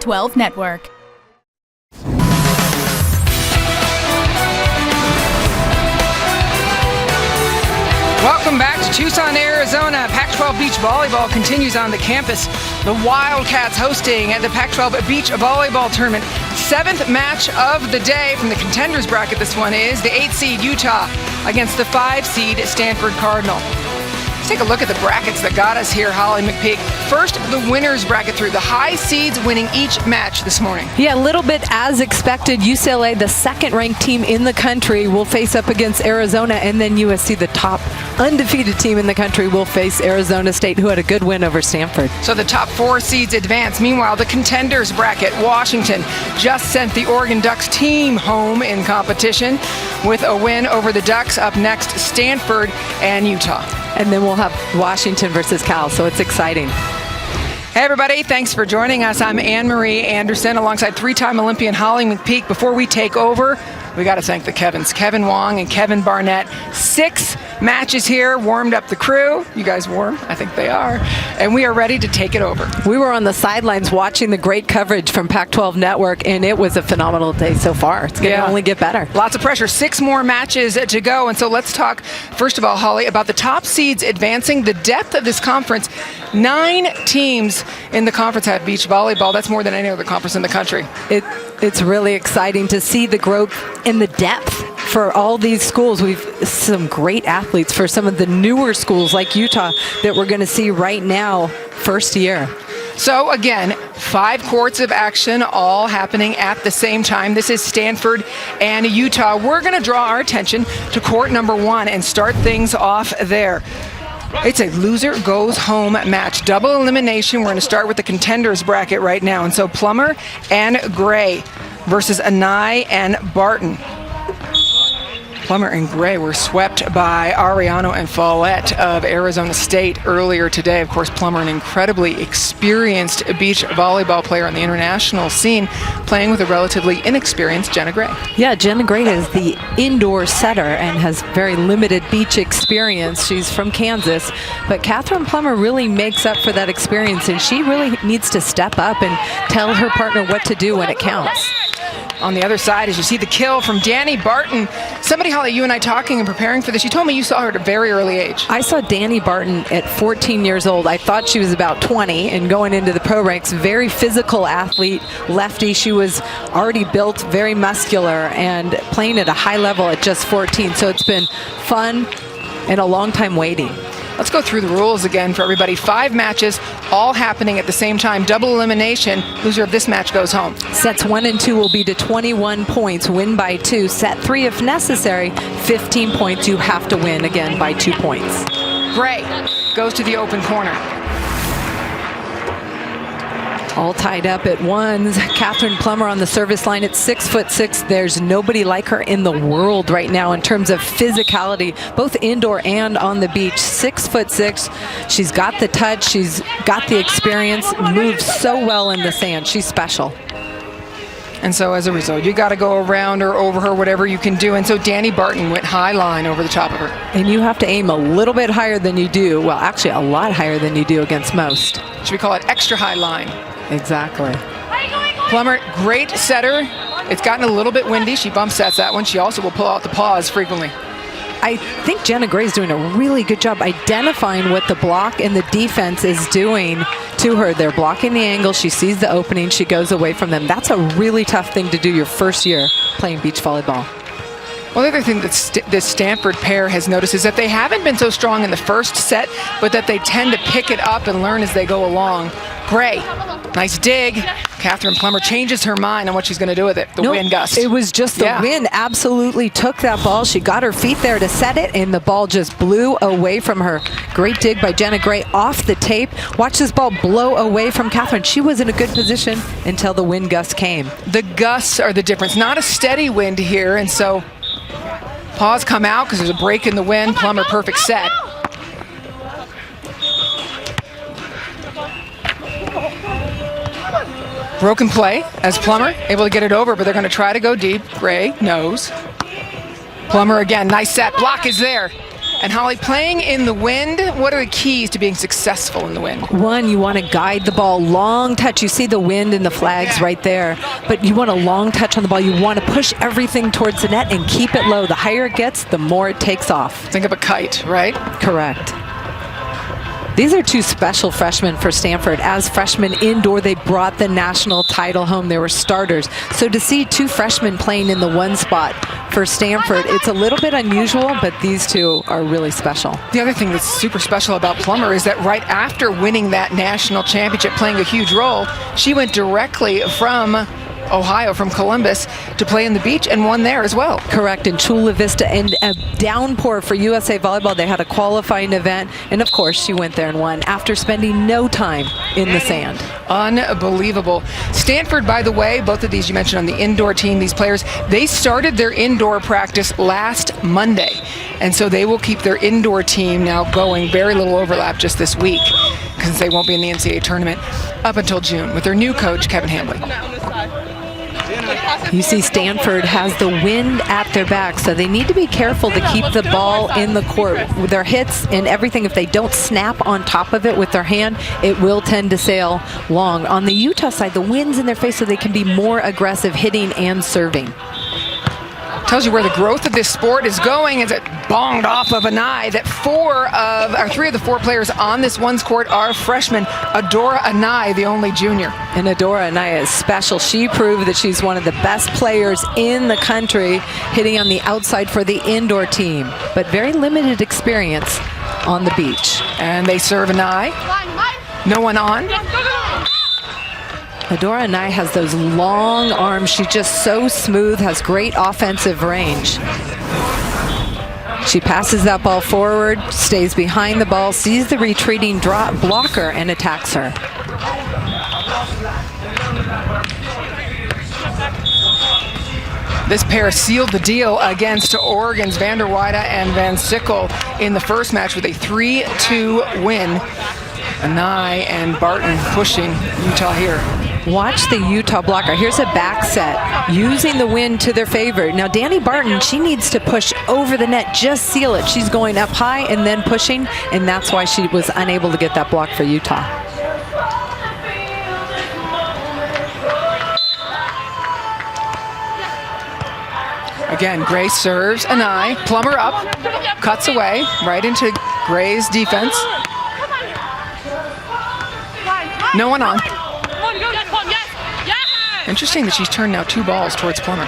Pac12 Network. Welcome back to Tucson, Arizona. Pac-12 Beach Volleyball continues on the campus. The Wildcats hosting the Pac-12 Beach Volleyball Tournament. 7th match of the day from the contenders bracket. This one is the 8 seed Utah against the 5 seed Stanford Cardinal. Let's take a look at the brackets that got us here, Holly McPeak. First, the winners bracket through. The high seeds winning each match this morning. Yeah, a little bit as expected. UCLA, the second-ranked team in the country, will face up against Arizona, and then USC, the top undefeated team in the country, will face Arizona State, who had a good win over Stanford. So the top 4 seeds advance. Meanwhile, the contenders bracket, Washington just sent the Oregon Ducks team home in competition with a win over the Ducks. Up next, Stanford and Utah. And then we'll have Washington versus Cal, so it's exciting. Hey everybody, thanks for joining us. I'm Anne-Marie Anderson alongside 3-time Olympian Holly McPeak. Before we take over, we got to thank the Kevins, Kevin Wong and Kevin Barnett. 6 matches here, warmed up the crew. You guys warm? I think they are. And we are ready to take it over. We were on the sidelines watching the great coverage from Pac-12 Network, and it was a phenomenal day so far. It's going to only get better. Lots of pressure. 6 more matches to go. And so let's talk, first of all, Holly, about the top seeds advancing, the depth of this conference. 9 teams in the conference have beach volleyball. That's more than any other conference in the country. It's really exciting to see the growth in the depth for all these schools. We've some great athletes for some of the newer schools like Utah that we're going to see right now, first year. So again, 5 courts of action all happening at the same time. This is Stanford and Utah. We're going to draw our attention to court number 1 and start things off there. It's a loser goes home match. Double elimination. We're going to start with the contenders bracket right now. And so Plummer and Gray versus Anai and Barton. Plummer and Gray were swept by Ariano and Follett of Arizona State earlier today. Of course, Plummer, an incredibly experienced beach volleyball player on the international scene, playing with a relatively inexperienced Jenna Gray. Yeah, Jenna Gray is the indoor setter and has very limited beach experience. She's from Kansas, but Catherine Plummer really makes up for that experience, and she really needs to step up and tell her partner what to do when it counts. On the other side, as you see the kill from Danny Barton. Somebody, Holly, you and I talking and preparing for this, you told me you saw her at a very early age. I saw Danny Barton at 14 years old. I thought she was about 20 and going into the pro ranks. Very physical athlete, lefty. She was already built, very muscular, and playing at a high level at just 14. So it's been fun and a long time waiting. Let's go through the rules again for everybody. 5 matches, all happening at the same time. Double elimination. Loser of this match goes home. Sets 1 and 2 will be to 21 points. Win by 2. Set 3, if necessary, 15 points. You have to win again by 2 points. Gray goes to the open corner. All tied up at 1s. Catherine Plummer on the service line at 6'6". There's nobody like her in the world right now in terms of physicality, both indoor and on the beach. 6'6". She's got the touch. She's got the experience. Moves so well in the sand. She's special. And so as a result, you got to go around her, over her, whatever you can do. And so Danny Barton went high line over the top of her. And you have to aim a little bit higher than you do. Well, actually a lot higher than you do against most. Should we call it extra high line? Exactly. Plummer, great setter. It's gotten a little bit windy. She bump sets that one. She also will pull out the paws frequently. I think Jenna Gray is doing a really good job identifying what the block and the defense is doing to her. They're blocking the angle. She sees the opening. She goes away from them. That's a really tough thing to do your first year playing beach volleyball. Well, the other thing that this Stanford pair has noticed is that they haven't been so strong in the first set, but that they tend to pick it up and learn as they go along. Gray, nice dig. Catherine Plummer changes her mind on what she's going to do with it. The wind gust. It was just the wind absolutely took that ball. She got her feet there to set it, and the ball just blew away from her. Great dig by Jenna Gray off the tape. Watch this ball blow away from Catherine. She was in a good position until the wind gust came. The gusts are the difference. Not a steady wind here, and so paws come out because there's a break in the wind. Plummer, perfect set. Broken play as Plummer able to get it over, but they're going to try to go deep. Gray knows. Plummer again, nice set. Block is there. And Holly, playing in the wind, what are the keys to being successful in the wind? One, you want to guide the ball, long touch. You see the wind and the flags right there, but you want a long touch on the ball. You want to push everything towards the net and keep it low. The higher it gets, the more it takes off. Think of a kite, right? Correct. These are two special freshmen for Stanford. As freshmen indoor, they brought the national title home. They were starters. So to see two freshmen playing in the one spot for Stanford, it's a little bit unusual, but these two are really special. The other thing that's super special about Plummer is that right after winning that national championship, playing a huge role, she went directly from Ohio, from Columbus, to play in the beach and won there as well. Correct, in Chula Vista, and a downpour for USA Volleyball. They had a qualifying event, and of course she went there and won after spending no time in the sand. Unbelievable. Stanford, by the way, both of these you mentioned on the indoor team, these players, they started their indoor practice last Monday, and so they will keep their indoor team now going. Very little overlap just this week, because they won't be in the NCAA tournament up until June with their new coach, Kevin Hambley. You see Stanford has the wind at their back, so they need to be careful to keep the ball in the court. With their hits and everything, if they don't snap on top of it with their hand, it will tend to sail long. On the Utah side, the wind's in their face, so they can be more aggressive hitting and serving. Tells you where the growth of this sport is going as it bonged off of an eye that three of the four players on this one's court are freshmen. Adora Anai, the only junior. And Adora Anai is special. She proved that she's one of the best players in the country, hitting on the outside for the indoor team, but very limited experience on the beach. And they serve Anai. No one on. Adora Anai has those long arms. She's just so smooth, has great offensive range. She passes that ball forward, stays behind the ball, sees the retreating blocker, and attacks her. This pair sealed the deal against Oregon's Van der Weide and Van Sickle in the first match with a 3-2 win. Anai and Barton pushing Utah here. Watch the Utah blocker. Here's a back set, using the wind to their favor. Now, Danny Barton, she needs to push over the net, just seal it. She's going up high and then pushing, and that's why she was unable to get that block for Utah. Again, Gray serves Anai. Plummer up, cuts away, right into Gray's defense. No one on. Interesting that she's turned now 2 balls towards Plummer.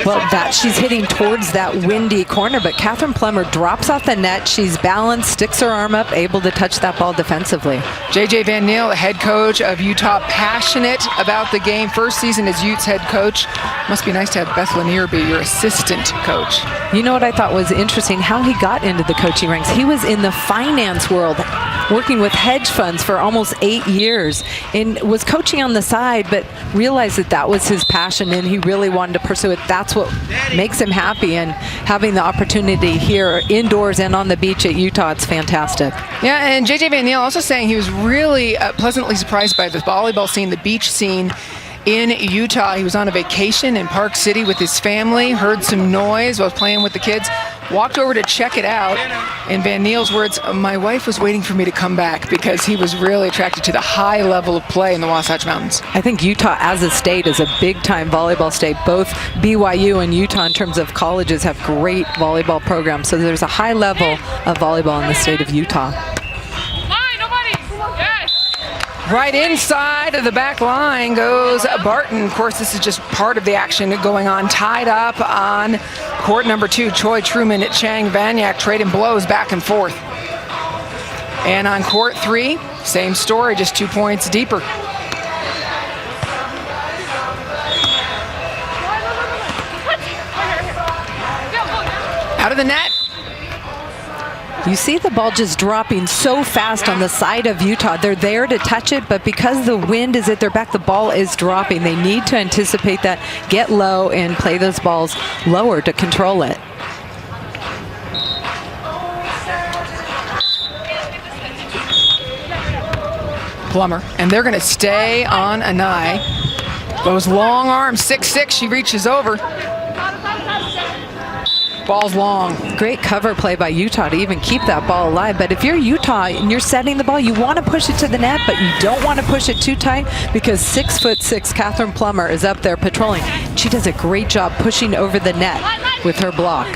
Well, that she's hitting towards that windy corner, but Catherine Plummer drops off the net. She's balanced, sticks her arm up, able to touch that ball defensively. JJ Van Niel, the head coach of Utah, passionate about the game. First season as Utes head coach. Must be nice to have Beth Lanier be your assistant coach. You know what I thought was interesting? How he got into the coaching ranks. He was in the finance world, working with hedge funds for almost 8 years, and was coaching on the side, but realized that that was his passion and he really wanted to pursue it. That's what makes him happy, and having the opportunity here indoors and on the beach at Utah, it's fantastic. Yeah, and JJ Van Niel also saying he was really pleasantly surprised by the volleyball scene, the beach scene in Utah. He was on a vacation in Park City with his family, heard some noise while playing with the kids, walked over to check it out. In Van Niel's words, my wife was waiting for me to come back because he was really attracted to the high level of play in the Wasatch Mountains. I think Utah as a state is a big-time volleyball state. Both BYU and Utah in terms of colleges have great volleyball programs, so there's a high level of volleyball in the state of Utah. Right inside of the back line goes Barton. Of course, this is just part of the action going on. Tied up on court number 2, Choi Truman, Chang Vanyak trading blows back and forth. And on court 3, same story, just 2 points deeper. Out of the net. You see the ball just dropping so fast on the side of Utah. They're there to touch it, but because the wind is at their back, the ball is dropping. They need to anticipate that, get low, and play those balls lower to control it. Plummer, and they're going to stay on Anai. Those long arms, 6'6", she reaches over. ball's long. Great cover play by Utah to even keep that ball alive. But if you're Utah and you're setting the ball, you want to push it to the net, but you don't want to push it too tight because 6'6" Catherine Plummer is up there patrolling. She does a great job pushing over the net with her block.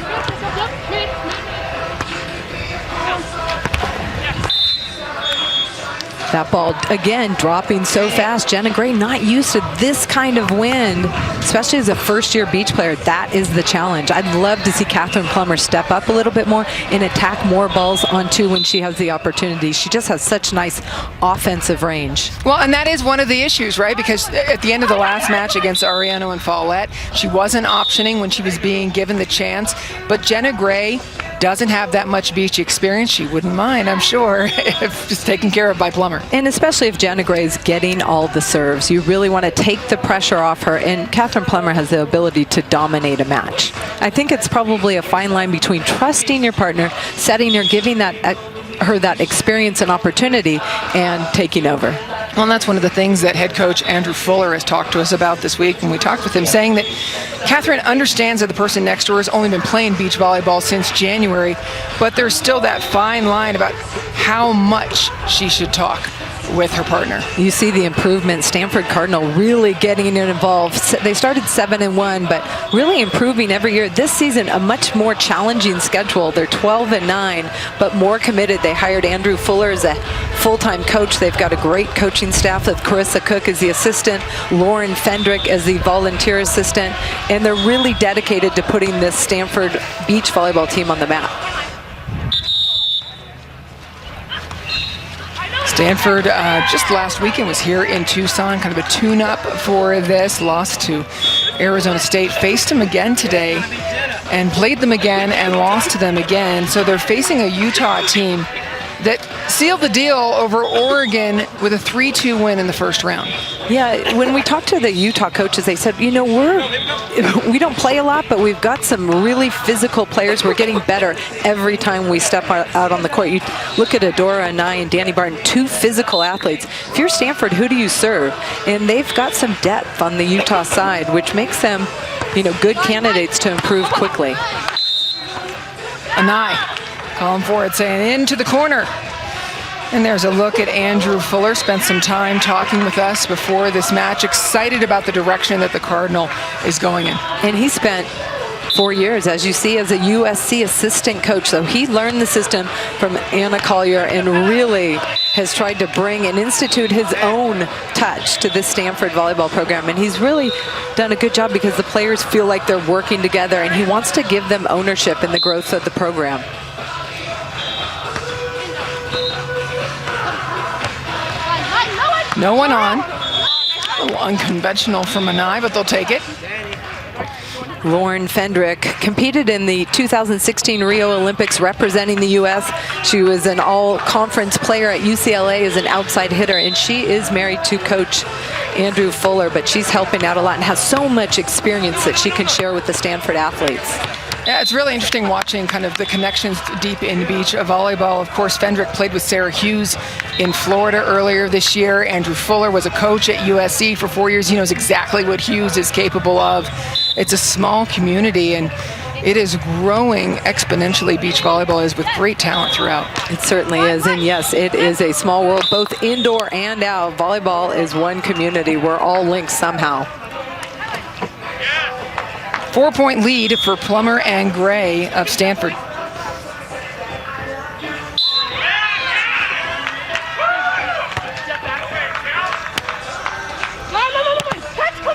That ball, again, dropping so fast. Jenna Gray not used to this kind of wind, especially as a first-year beach player. That is the challenge. I'd love to see Catherine Plummer step up a little bit more and attack more balls on two when she has the opportunity. She just has such nice offensive range. Well, and that is one of the issues, right? Because at the end of the last match against Ariano and Follett, she wasn't optioning when she was being given the chance. But Jenna Gray doesn't have that much beach experience. She wouldn't mind, I'm sure, if it's taken care of by Plummer. And especially if Jenna Gray is getting all the serves, you really want to take the pressure off her. And Catherine Plummer has the ability to dominate a match. I think it's probably a fine line between trusting your partner, setting her, giving her that experience and opportunity, and taking over. Well, and that's one of the things that head coach Andrew Fuller has talked to us about this week when we talked with him, saying that Catherine understands that the person next to her has only been playing beach volleyball since January, but there's still that fine line about how much she should talk with her partner. You see the improvement. Stanford Cardinal really getting involved. They started 7-1, but really improving every year. This season, a much more challenging schedule. They're 12-9, but more committed. They hired Andrew Fuller as a full-time coach. They've got a great coaching staff with Carissa Cook as the assistant, Lauren Fendrick as the volunteer assistant, and they're really dedicated to putting this Stanford beach volleyball team on the map. Stanford just last weekend was here in Tucson, kind of a tune-up for this, lost to Arizona State, faced them again today and played them again and lost to them again. So they're facing a Utah team that sealed the deal over Oregon with a 3-2 win in the first round. Yeah, when we talked to the Utah coaches, they said, you know, we don't play a lot, but we've got some really physical players. We're getting better every time we step out on the court. You look at Adora Anai and Danny Barton, two physical athletes. If you're Stanford, who do you serve? And they've got some depth on the Utah side, which makes them, you know, good candidates to improve quickly. Anai calling for it, saying into the corner. And there's a look at Andrew Fuller. Spent some time talking with us before this match. Excited about the direction that the Cardinal is going in. And he spent 4 years, as you see, as a USC assistant coach. So he learned the system from Anna Collier and really has tried to bring and institute his own touch to this Stanford volleyball program. And he's really done a good job because the players feel like they're working together, and he wants to give them ownership in the growth of the program. No one on. A little unconventional from Anai, but they'll take it. Lauren Fendrick competed in the 2016 Rio Olympics representing the U.S. She was an all-conference player at UCLA as an outside hitter, and she is married to Coach Andrew Fuller, but she's helping out a lot and has so much experience that she can share with the Stanford athletes. Yeah, it's really interesting watching kind of the connections deep in beach volleyball. Of course, Fendrick played with Sarah Hughes in Florida earlier this year. Andrew Fuller was a coach at USC for 4 years. He knows exactly what Hughes is capable of. It's a small community, and it is growing exponentially. Beach volleyball is, with great talent throughout. It certainly is, and yes, it is a small world, both indoor and out. Volleyball is one community. We're all linked somehow. 4-point lead for Plummer and Gray of Stanford.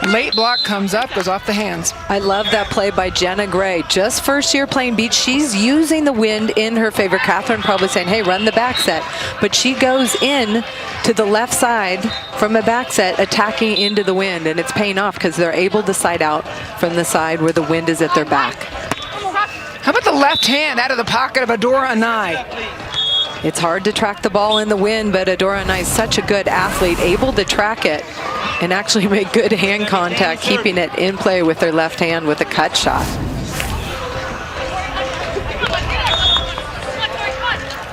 Late block comes up, goes off the hands. I love that play by Jenna Gray. Just first year playing beach, she's using the wind in her favor. Catherine probably saying, hey, run the back set. But she goes in to the left side from a back set, attacking into the wind, and it's paying off because they're able to side out from the side where the wind is at their back. How about the left hand out of the pocket of Adora Anai? It's hard to track the ball in the wind, but Adora Anai is such a good athlete, able to track it and actually make good hand contact, keeping it in play with their left hand with a cut shot.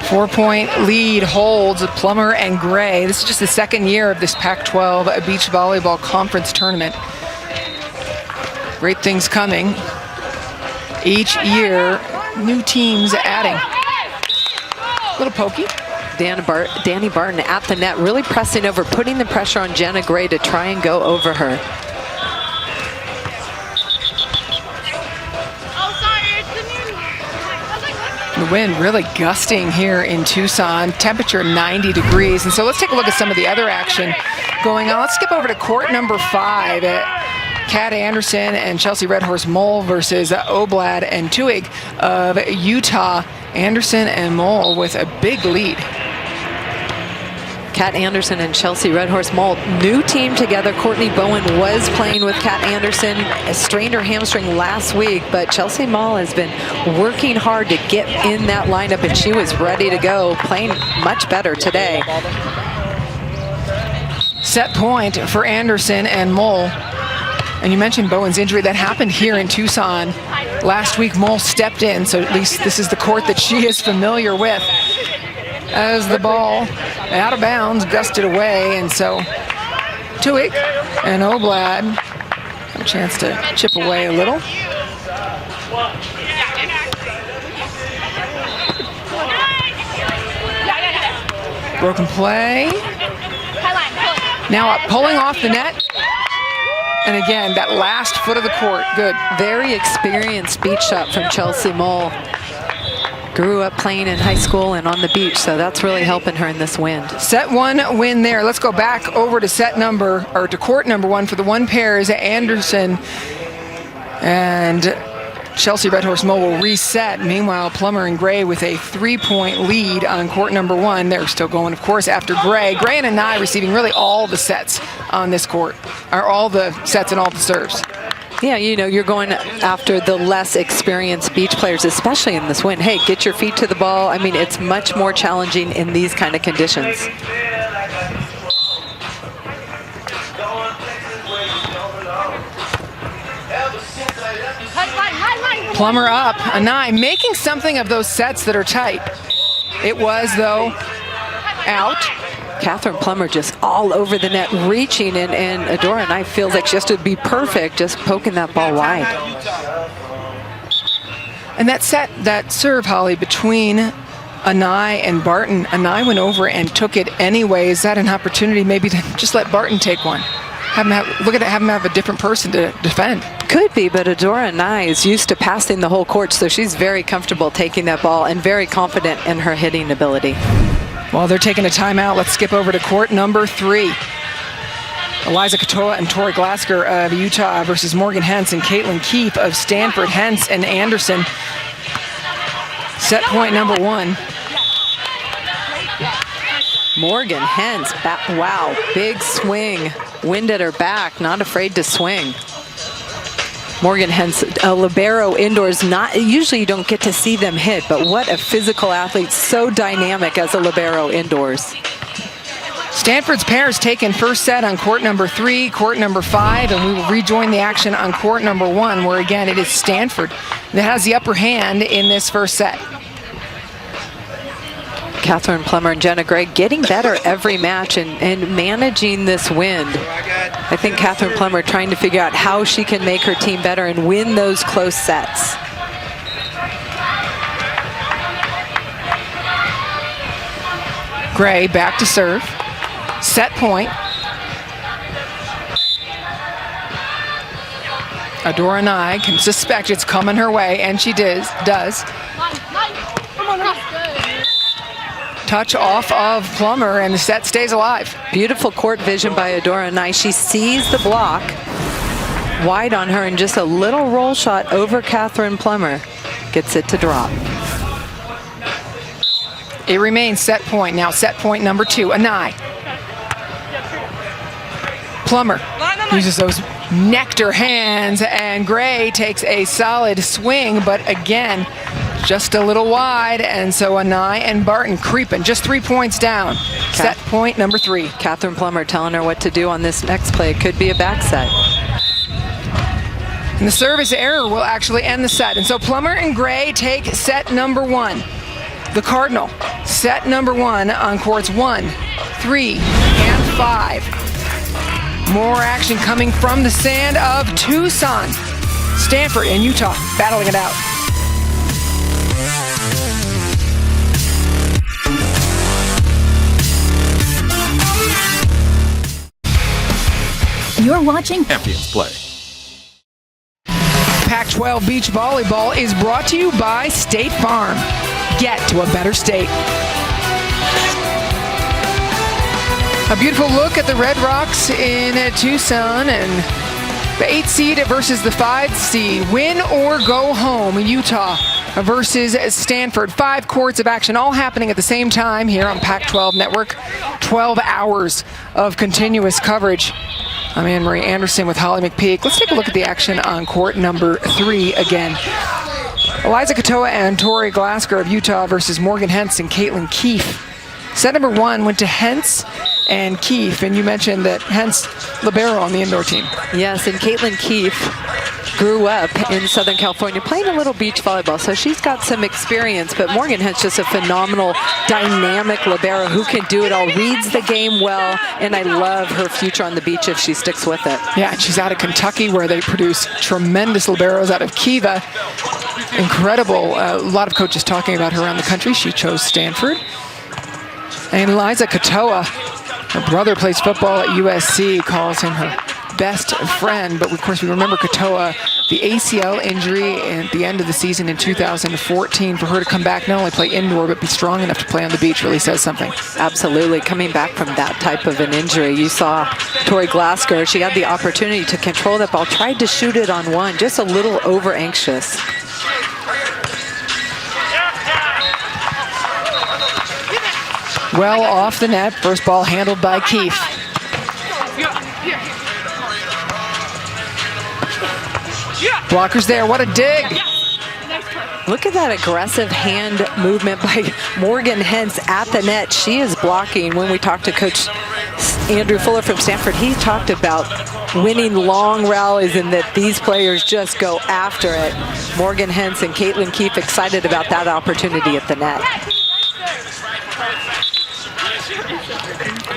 Four-point lead holds Plummer and Gray. This is just the second year of this Pac-12 Beach Volleyball Conference Tournament. Great things coming. each year, new teams adding. Little pokey. Danny Barton at the net, really pressing over, putting the pressure on Jenna Gray to try and go over her. The wind really gusting here in Tucson, temperature 90 degrees. And so let's take a look at some of the other action going on. Let's skip over to court number 5. Kat Anderson and Chelsea Red Horse Mole versus Oblad and Tuig of Utah. Anderson and Mole with a big lead. Kat Anderson and Chelsea Red Horse Mole, new team together. Courtney Bowen was playing with Kat Anderson, strained her hamstring last week, but Chelsea Mole has been working hard to get in that lineup, and she was ready to go, playing much better today. Set point for Anderson and Mole. And you mentioned Bowen's injury. That happened here in Tucson last week. Mole stepped in, so at least this is the court that she is familiar with. As the ball out of bounds, gusted away, and so Tuig and Oblad have a chance to chip away a little. Broken play. Now up, pulling off the net. And again, that last foot of the court, good. Very experienced beach shot from Chelsea Mole. Grew up playing in high school and on the beach, so that's really helping her in this wind. Set 1 win there. Let's go back over to to court number 1 for the one pairs. Anderson and Chelsea Red Horse Mole will reset. Meanwhile, Plummer and Gray with a 3-point lead on court number 1. They're still going, of course, after Gray. Gray and Anai receiving really all the sets on this court, or all the sets and all the serves. Yeah, you know, you're going after the less experienced beach players, especially in this wind. Hey, get your feet to the ball. I mean, it's much more challenging in these kind of conditions. Plummer up, Anai making something of those sets that are tight. It was, though, out. Catherine Plummer just all over the net, reaching, and Adora Anai feels like she has to be perfect, just poking that ball wide. And that serve, Holly, between Anai and Barton, Anai went over and took it anyway. Is that an opportunity maybe to just let Barton take one? Have him have a different person to defend. Could be, but Adora Anai is used to passing the whole court, so she's very comfortable taking that ball and very confident in her hitting ability. While they're taking a timeout, let's skip over to court number 3. Eliza Katoa and Tori Glasker of Utah versus Morgan Hentz and Caitlin Keefe of Stanford. Hentz and Anderson. Set point number 1. Morgan Hentz, wow, big swing. Wind at her back, not afraid to swing. Morgan Hentz, a libero indoors, usually you don't get to see them hit, but what a physical athlete, so dynamic as a libero indoors. Stanford's pairs taken first set on court number 3, court number 5, and we will rejoin the action on court number 1, where again it is Stanford that has the upper hand in this first set. Catherine Plummer and Jenna Gray getting better every match and managing this wind. I think Catherine Plummer trying to figure out how she can make her team better and win those close sets. Gray back to serve. Set point. Adora Anai can suspect it's coming her way, and she does. Touch off of Plummer, and the set stays alive. Beautiful court vision by Adora Anai. She sees the block wide on her, and just a little roll shot over Catherine Plummer gets it to drop. It remains set point. Now set point number 2, Anai. Plummer uses those nectar hands, and Gray takes a solid swing, but again, just a little wide, and so Anai and Barton creeping, just 3 points down. Set point number 3. Catherine Plummer telling her what to do on this next play. It could be a back set. And the service error will actually end the set. And so Plummer and Gray take set number 1. The Cardinal, set number 1 on courts 1, 3, and 5. More action coming from the sand of Tucson. Stanford and Utah battling it out. You're watching Champions Play. PAC12 Beach Volleyball is brought to you by State Farm. Get to a better state. A beautiful look at the Red Rocks in Tucson, and the 8th seed versus the 5th seed. Win or go home. Utah versus Stanford. 5 courts of action, all happening at the same time here on PAC12 Network. 12 hours of continuous coverage. I'm Anne-Marie Anderson with Holly McPeak. Let's take a look at the action on court number 3 again. Eliza Katoa and Tori Glasker of Utah versus Morgan Hentz and Caitlin Keefe. Set number 1 went to Hentz and Keefe, and you mentioned that Hentz libero on the indoor team. Yes, and Caitlin Keefe grew up in Southern California playing a little beach volleyball, so she's got some experience, but Morgan Hentz just a phenomenal, dynamic libero who can do it all, reads the game well, and I love her future on the beach if she sticks with it. Yeah, and she's out of Kentucky where they produce tremendous liberos out of Kiva. Incredible. A lot of coaches talking about her around the country. She chose Stanford. And Eliza Katoa, her brother plays football at USC, calls him her best friend. But of course, we remember Katoa, the ACL injury at the end of the season in 2014. For her to come back, not only play indoor, but be strong enough to play on the beach really says something. Absolutely. Coming back from that type of an injury. You saw Tori Glasker. She had the opportunity to control that ball, tried to shoot it on one, just a little over anxious. Well off the net. First ball handled by Keefe. Blockers there. What a dig. Look at that aggressive hand movement by Morgan Hentz at the net. She is blocking. When we talked to Coach Andrew Fuller from Stanford, he talked about winning long rallies and that these players just go after it. Morgan Hentz and Caitlin Keefe excited about that opportunity at the net.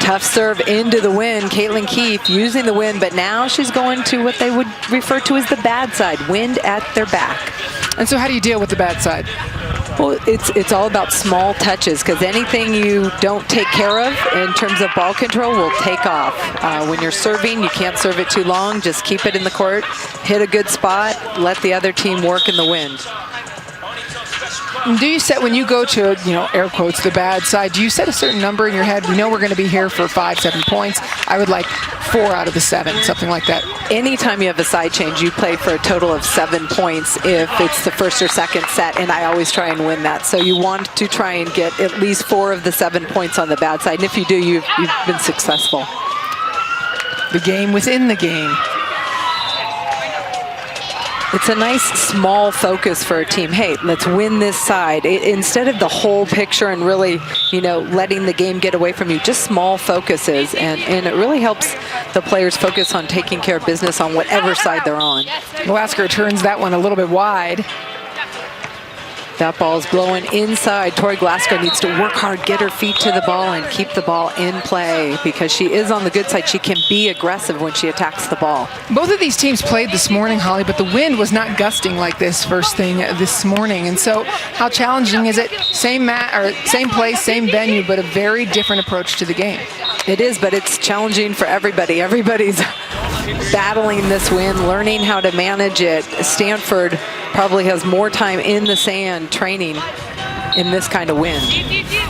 Tough serve into the wind. Caitlin Keefe using the wind, but now she's going to what they would refer to as the bad side, wind at their back. And so how do you deal with the bad side? Well, it's all about small touches, because anything you don't take care of in terms of ball control will take off. When you're serving, you can't serve it too long. Just keep it in the court, hit a good spot, let the other team work in the wind. Do you set, when you go to, air quotes, the bad side, do you set a certain number in your head? We know we're going to be here for 5-7 points. I would like 4 out of the 7, something like that. Anytime you have a side change, you play for a total of 7 points if it's the first or second set, and I always try and win that. So you want to try and get at least 4 of the 7 points on the bad side, and if you do, you've been successful. The game within the game. It's a nice small focus for a team. Hey, let's win this side. Instead of the whole picture and really, letting the game get away from you, just small focuses. And it really helps the players focus on taking care of business on whatever side they're on. Glasker turns that one a little bit wide. That ball's blowing inside. Tori Glasker needs to work hard, get her feet to the ball, and keep the ball in play, because she is on the good side. She can be aggressive when she attacks the ball. Both of these teams played this morning, Holly, but the wind was not gusting like this first thing this morning. And so how challenging is it? Same place, same venue, but a very different approach to the game. It is, but it's challenging for everybody. Everybody's battling this wind, learning how to manage it. Stanford probably has more time in the sand training in this kind of wind.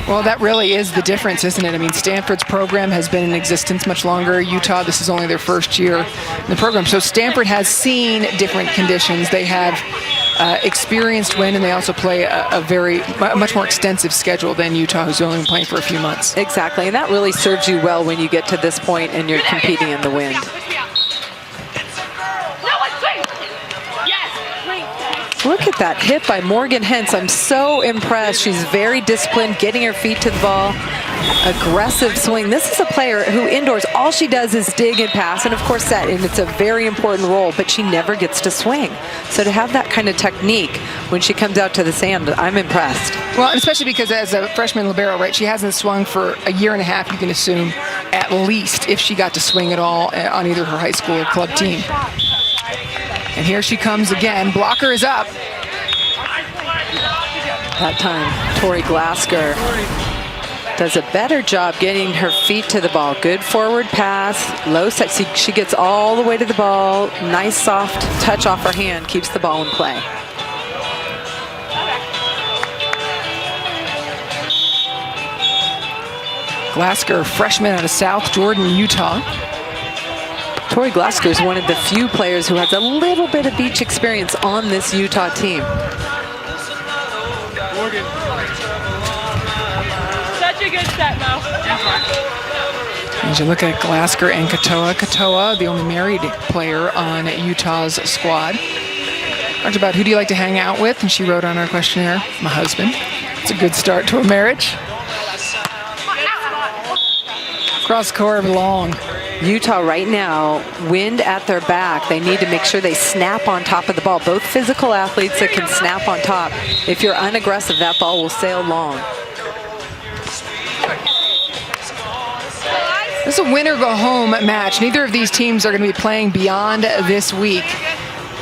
Well, that really is the difference, isn't it? I mean, Stanford's program has been in existence much longer. Utah, this is only their first year in the program. So Stanford has seen different conditions. They have experienced wind, and they also play a much more extensive schedule than Utah, who's only been playing for a few months. Exactly, and that really serves you well when you get to this point and you're competing in the wind. Look at that hit by Morgan Hentz. I'm so impressed. She's very disciplined, getting her feet to the ball. Aggressive swing. This is a player who indoors, all she does is dig and pass, and of course set, and it's a very important role, but she never gets to swing. So to have that kind of technique when she comes out to the sand, I'm impressed. Well, especially because as a freshman libero, right, she hasn't swung for a year and a half, you can assume, at least, if she got to swing at all on either her high school or club team. And here she comes again. Blocker is up. That time, Tori Glasker does a better job getting her feet to the ball. Good forward pass, low set. She gets all the way to the ball. Nice soft touch off her hand, keeps the ball in play. Glasker, freshman out of South Jordan, Utah. Tori Glasker is one of the few players who has a little bit of beach experience on this Utah team. Morgan. Such a good set, Mo. As you look at Glasker and Katoa. Katoa, the only married player on Utah's squad. Talked about who do you like to hang out with, and she wrote on our questionnaire, my husband. It's a good start to a marriage. Cross court long. Utah right now, wind at their back. They need to make sure they snap on top of the ball. Both physical athletes that can snap on top. If you're unaggressive, that ball will sail long. This is a win or go home match. Neither of these teams are going to be playing beyond this week.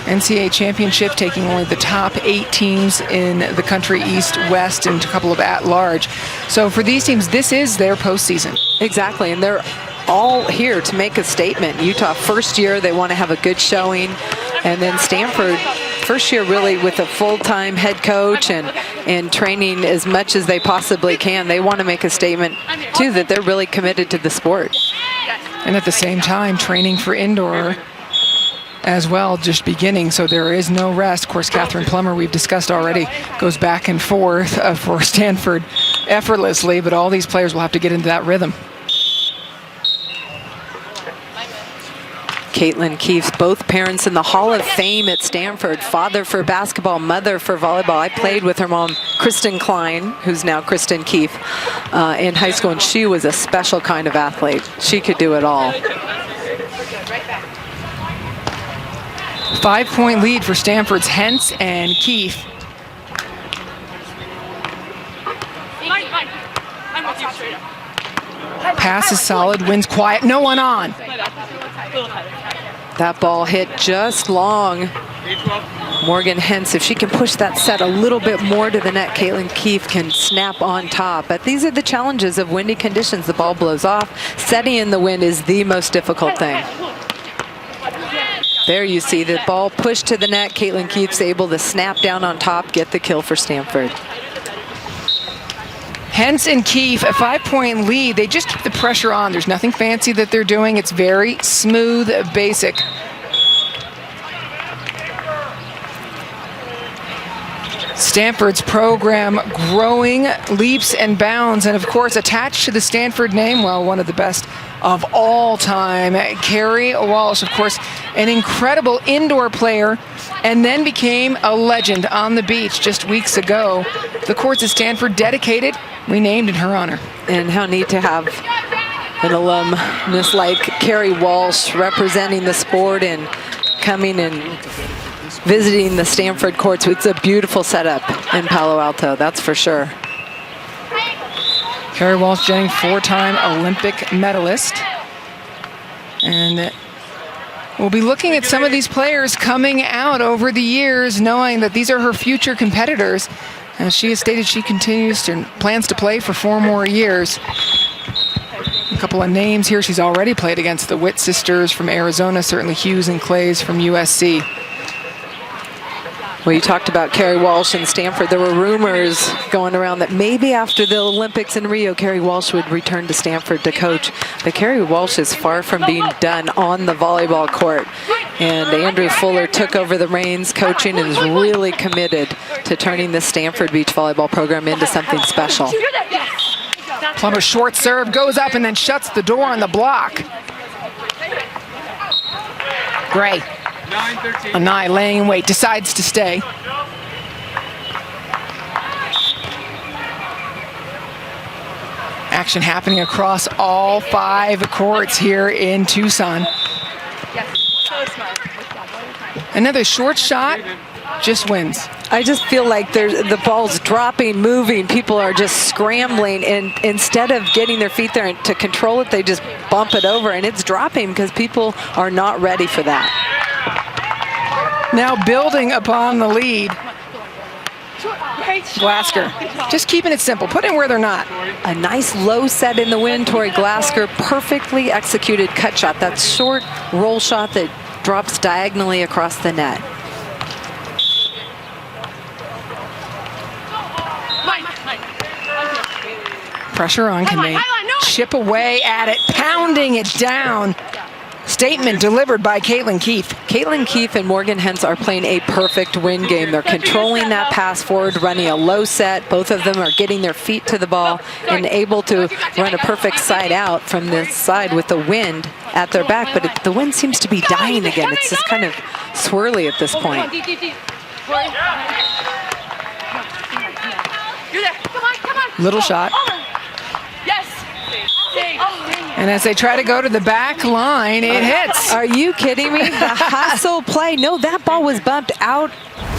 NCAA championship taking only the top 8 teams in the country, East, West, and a couple of at-large. So for these teams, this is their postseason. Exactly, and they're all here to make a statement. Utah, first year, they want to have a good showing. And then Stanford, first year really with a full-time head coach and training as much as they possibly can. They want to make a statement, too, that they're really committed to the sport. And at the same time, training for indoor as well, just beginning, so there is no rest. Of course, Catherine Plummer, we've discussed already, goes back and forth for Stanford effortlessly, but all these players will have to get into that rhythm. Caitlin Keefe, both parents in the Hall of Fame at Stanford. Father for basketball, mother for volleyball. I played with her mom, Kristen Klein, who's now Kristen Keefe, in high school, and she was a special kind of athlete. She could do it all. 5-point lead for Stanford's Hentz and Keefe. Pass is solid, wins quiet, no one on. That ball hit just long. Morgan Hentz, if she can push that set a little bit more to the net, Caitlin Keefe can snap on top. But these are the challenges of windy conditions. The ball blows off. Setting in the wind is the most difficult thing. There you see the ball pushed to the net. Caitlin Keefe's able to snap down on top, get the kill for Stanford. Hentz and Keefe, a 5-point lead. They just keep the pressure on. There's nothing fancy that they're doing. It's very smooth, basic. Stanford's program growing leaps and bounds, and of course attached to the Stanford name, well, one of the best of all time, Carrie Walsh, of course, an incredible indoor player, and then became a legend on the beach just weeks ago. The courts at Stanford dedicated, renamed in her honor. And how neat to have an alumnus like Carrie Walsh representing the sport and coming and visiting the Stanford courts. It's a beautiful setup in Palo Alto, that's for sure. Carrie Walsh Jennings, 4-time Olympic medalist. And we'll be looking at some of these players coming out over the years, knowing that these are her future competitors. As she has stated, she plans to play for 4 more years. A couple of names here. She's already played against the Witt sisters from Arizona, certainly Hughes and Clays from USC. Well, you talked about Carrie Walsh and Stanford. There were rumors going around that maybe after the Olympics in Rio, Carrie Walsh would return to Stanford to coach. But Carrie Walsh is far from being done on the volleyball court. And Andrew Fuller took over the reins coaching and is really committed to turning the Stanford beach volleyball program into something special. Plummer short serve, goes up and then shuts the door on the block. Gray. Anai laying in wait, decides to stay. Action happening across all 5 courts here in Tucson. Another short shot, just wins. I just feel like the ball's dropping, moving. People are just scrambling, and instead of getting their feet there to control it, they just bump it over, and it's dropping because people are not ready for that. now building upon the lead. Glasker, just keeping it simple. Put in where they're not. A nice low set in the wind. Tori Glasker, perfectly executed cut shot. That short roll shot that drops diagonally across the net. Pressure on. Can they chip away at it, pounding it down? Statement delivered by Caitlin Keefe. Caitlin Keefe and Morgan Hens are playing a perfect win game. They're controlling that pass forward, running a low set. Both of them are getting their feet to the ball and able to run a perfect side out from this side with the wind at their back. But the wind seems to be dying again. It's just kind of swirly at this point. Little shot. And as they try to go to the back line, it hits. Are you kidding me? The hustle play. No, that ball was bumped out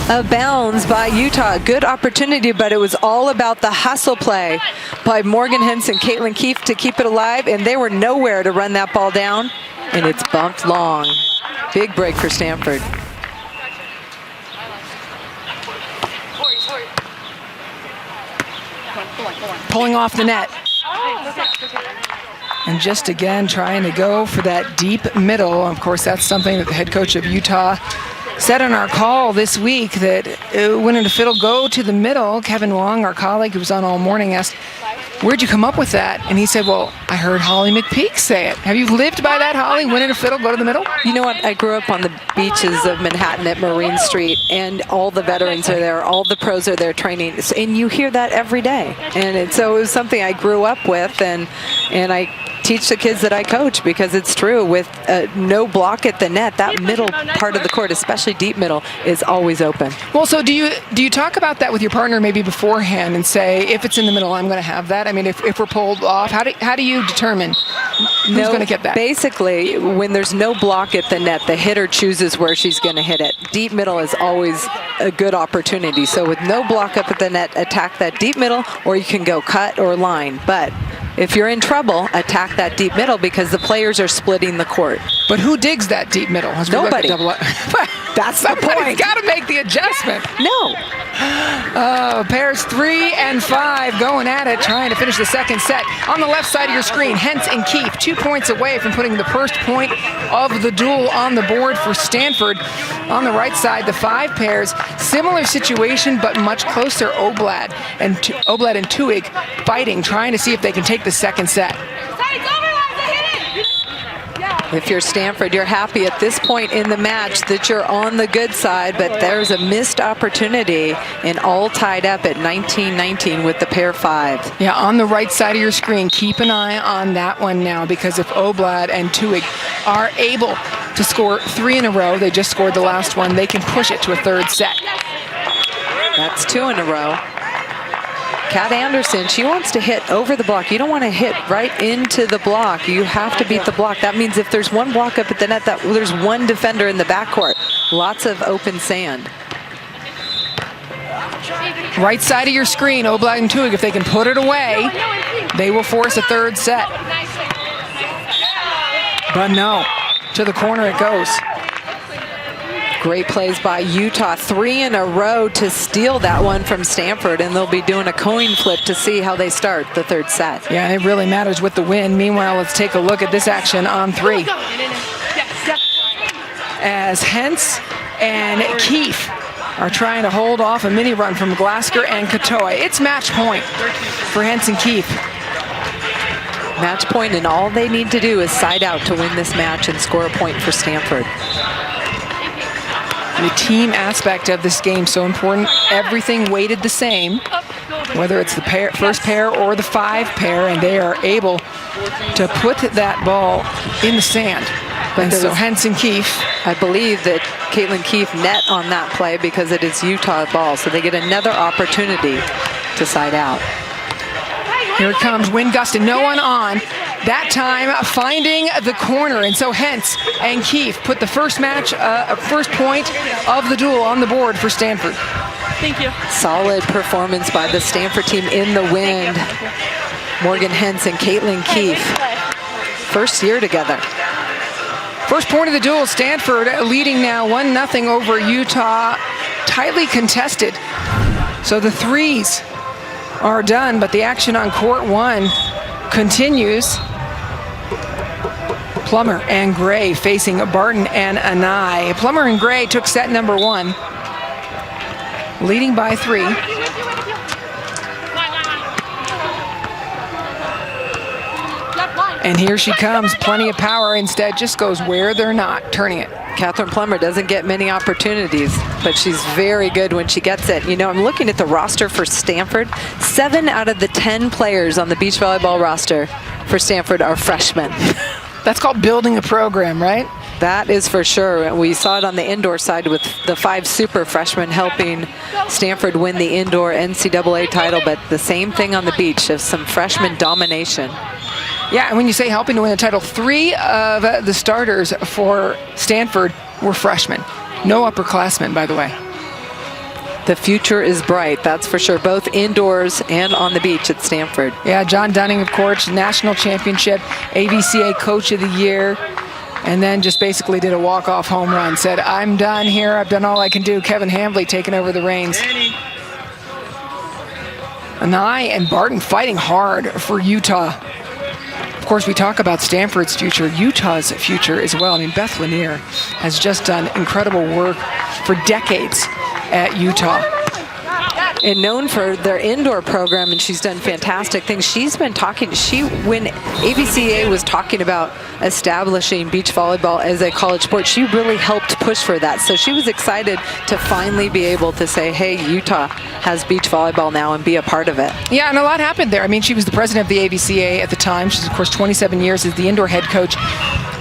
of bounds by Utah. Good opportunity, but it was all about the hustle play by Morgan Hens and Caitlin Keefe to keep it alive, and they were nowhere to run that ball down, and it's bumped long. Big break for Stanford. Pulling off the net. And just again trying to go for that deep middle. Of course, that's something that the head coach of Utah said on our call this week, that when in a fiddle, go to the middle. Kevin Wong, our colleague who was on all morning, asked, where'd you come up with that? And he said, well, I heard Holly McPeak say it. Have you lived by that, Holly? When in a fiddle, go to the middle? You know what? I grew up on the beaches of Manhattan at Marine Street, and all the veterans are there. All the pros are there training. And you hear that every day. And so it was something I grew up with, and I teach the kids that I coach, because it's true. With no block at the net, that middle part of the court, especially deep middle, is always open. Well, so do you talk about that with your partner maybe beforehand and say, if it's in the middle, I'm going to have that? I mean, if we're pulled off, how do you determine who's going to get that? Basically, when there's no block at the net, the hitter chooses where she's going to hit it. Deep middle is always a good opportunity. So with no block up at the net, attack that deep middle, or you can go cut or line. But if you're in trouble, attack that deep middle, because the players are splitting the court. But who digs that deep middle? Nobody. That's the point. He's got to make the adjustment. No. Oh, pairs 3 and 5 going at it, trying to finish the second set. On the left side of your screen, Hens and Keefe, 2 points away from putting the first point of the duel on the board for Stanford. On the right side, the 5 pairs, similar situation but much closer. Oblad and Tuig fighting, trying to see if they can take the second set. If you're Stanford, you're happy at this point in the match that you're on the good side, but there's a missed opportunity, and all tied up at 19-19 with the pair 5. Yeah, on the right side of your screen, keep an eye on that one now, because if Oblad and Tuig are able to score 3 in a row, they just scored the last one, they can push it to a third set. That's 2 in a row. Kat Anderson, she wants to hit over the block. You don't want to hit right into the block. You have to beat the block. That means if there's one block up at the net, there's one defender in the backcourt. Lots of open sand. Right side of your screen, Oblad and Tuig, if they can put it away, they will force a third set. But no, to the corner it goes. Great plays by Utah, 3 in a row to steal that one from Stanford, and they'll be doing a coin flip to see how they start the third set. Yeah, it really matters with the win. Meanwhile, let's take a look at this action on 3. As Hens and Keefe are trying to hold off a mini run from Glasker and Katoy. It's match point for Hens and Keefe. Match point, and all they need to do is side out to win this match and score a point for Stanford. The team aspect of this game so important. Everything weighted the same, whether it's the first pair or the 5 pair, and they are able to put that ball in the sand. And so Hens and Keefe, I believe that Caitlin Keefe net on that play because it is Utah ball, so they get another opportunity to side out. Here it comes, wind gust and no one on. That time finding the corner, and so Hens and Keefe put the first point of the duel on the board for Stanford. Thank you. Solid performance by the Stanford team in the wind. Morgan Hens and Caitlin Keefe, first year together. First point of the duel, Stanford leading now 1-0 over Utah, tightly contested. So the threes are done, but the action on court 1 continues. Plummer and Gray facing Barton and Anai. Plummer and Gray took set number 1, leading by 3. And here she comes, plenty of power, instead just goes where they're not, turning it. Catherine Plummer doesn't get many opportunities, but she's very good when she gets it. You know, I'm looking at the roster for Stanford. 7 out of the 10 players on the beach volleyball roster for Stanford are freshmen. That's called building a program, right? That is for sure. We saw it on the indoor side with the 5 super freshmen helping Stanford win the indoor NCAA title, but the same thing on the beach of some freshman domination. Yeah, and when you say helping to win the title, 3 of the starters for Stanford were freshmen. No upperclassmen, by the way. The future is bright, that's for sure, both indoors and on the beach at Stanford. Yeah, John Dunning, of course, national championship, AVCA Coach of the Year, and then just basically did a walk-off home run. Said, I'm done here, I've done all I can do. Kevin Hambley taking over the reins. Anai and Barton fighting hard for Utah. Of course, we talk about Stanford's future, Utah's future as well. I mean, Beth Lanier has just done incredible work for decades at Utah. And known for their indoor program, and she's done fantastic things. She's been talking, when AVCA was talking about establishing beach volleyball as a college sport, she really helped push for that. So she was excited to finally be able to say, hey, Utah has beach volleyball now and be a part of it. Yeah, and a lot happened there. I mean, she was the president of the AVCA at the time. She's, of course, 27 years as the indoor head coach.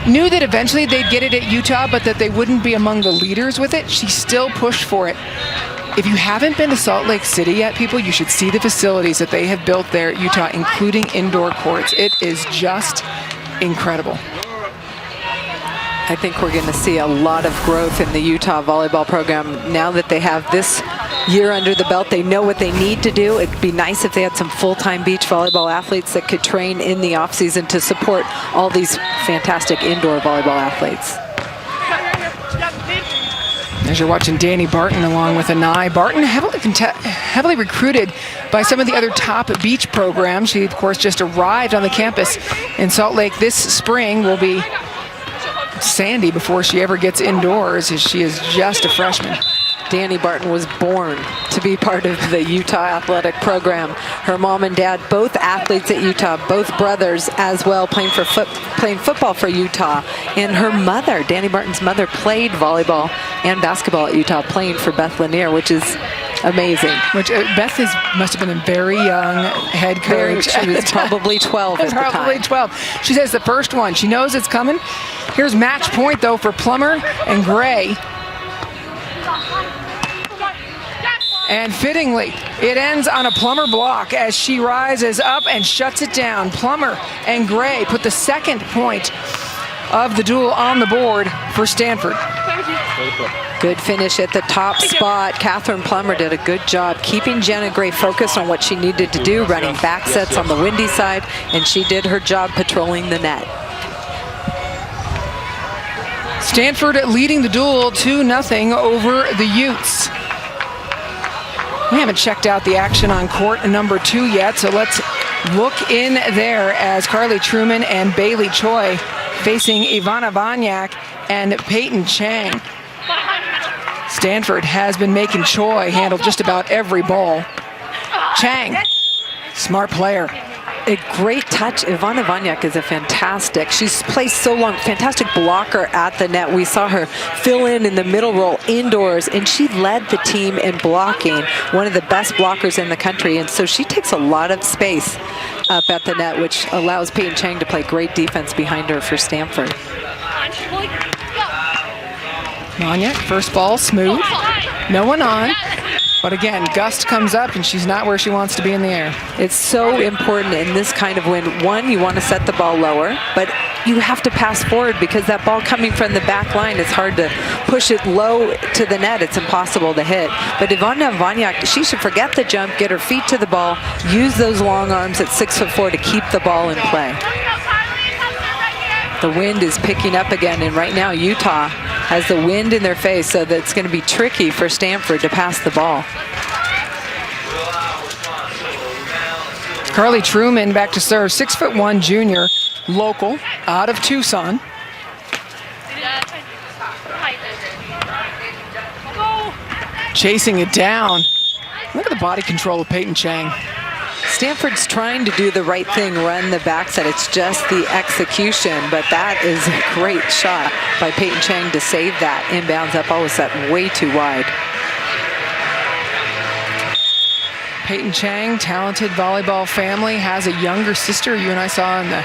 Knew that eventually they'd get it at Utah, but that they wouldn't be among the leaders with it. She still pushed for it. If you haven't been to Salt Lake City yet, people, you should see the facilities that they have built there at Utah, including indoor courts. It is just incredible. I think we're going to see a lot of growth in the Utah volleyball program now that they have this year under the belt. They know what they need to do. It'd be nice if they had some full-time beach volleyball athletes that could train in the off-season to support all these fantastic indoor volleyball athletes. As you're watching Danny Barton along with Anai. Barton heavily recruited by some of the other top beach programs. She, of course, just arrived on the campus in Salt Lake this spring. Will be sandy before she ever gets indoors, as she is just a freshman. Danny Barton was born to be part of the Utah athletic program. Her mom and dad, both athletes at Utah, both brothers as well, playing football for Utah. And her mother, Danny Barton's mother, played volleyball and basketball at Utah, playing for Beth Lanier, which is amazing. Which Beth must have been a very young head coach. She was probably 12 at the time. Probably 12. She says the first one. She knows it's coming. Here's match point, though, for Plummer and Gray. And fittingly, it ends on a Plummer block as she rises up and shuts it down. Plummer and Gray put the second point of the duel on the board for Stanford. Good finish at the top spot. Catherine Plummer did a good job keeping Jenna Gray focused on what she needed to do, running back sets on the windy side, and she did her job patrolling the net. Stanford leading the duel 2-0 over the Utes. We haven't checked out the action on court number 2 yet, so let's look in there as Carly Truman and Bailey Choi facing Ivana Vanyak and Peyton Chang. Stanford has been making Choi handle just about every ball. Chang, smart player. A great touch. Ivana Vanyak is a fantastic. She's played so long. Fantastic blocker at the net. We saw her fill in the middle role indoors, and she led the team in blocking. One of the best blockers in the country, and so she takes a lot of space up at the net, which allows Peyton Chang to play great defense behind her for Stanford. Vanyak, first ball, smooth. No one on. But again, gust comes up and she's not where she wants to be in the air. It's so important in this kind of win. One, you want to set the ball lower, but you have to pass forward because that ball coming from the back line, it's hard to push it low to the net. It's impossible to hit. But Ivana Vanyak, she should forget the jump, get her feet to the ball, use those long arms at 6'4" to keep the ball in play. The wind is picking up again, and right now Utah has the wind in their face, so that's going to be tricky for Stanford to pass the ball. Carly Truman back to serve, 6'1" junior, local, out of Tucson. Chasing it down. Look at the body control of Peyton Chang. Stanford's trying to do the right thing, run the backside. It's just the execution, but that is a great shot by Peyton Chang to save that. Inbounds up, always set way too wide. Peyton Chang, talented volleyball family, has a younger sister you and I saw in the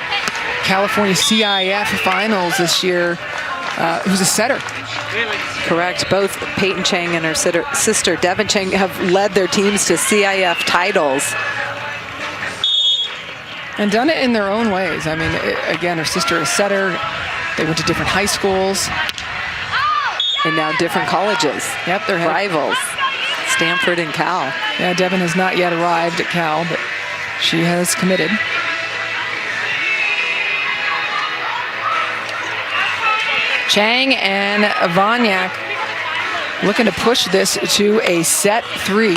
California CIF finals this year, who's a setter. Correct. Both Peyton Chang and her sister Devin Chang have led their teams to CIF titles. And done it in their own ways. I mean, again, her sister is a setter. They went to different high schools. And now different colleges. Yep, they're rivals. Stanford and Cal. Yeah, Devin has not yet arrived at Cal, but she has committed. Chang and Vanyak looking to push this to a set 3.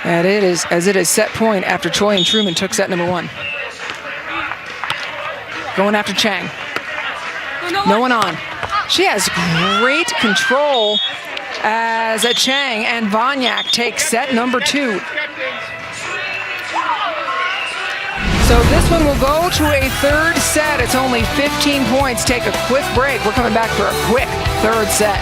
And it is, as it is set point after Choi and Truman took set number 1. Going after Chang. No one on. She has great control as a Chang, and Vanyak takes set number 2. So this one will go to a third set. It's only 15 points. Take a quick break. We're coming back for a quick third set.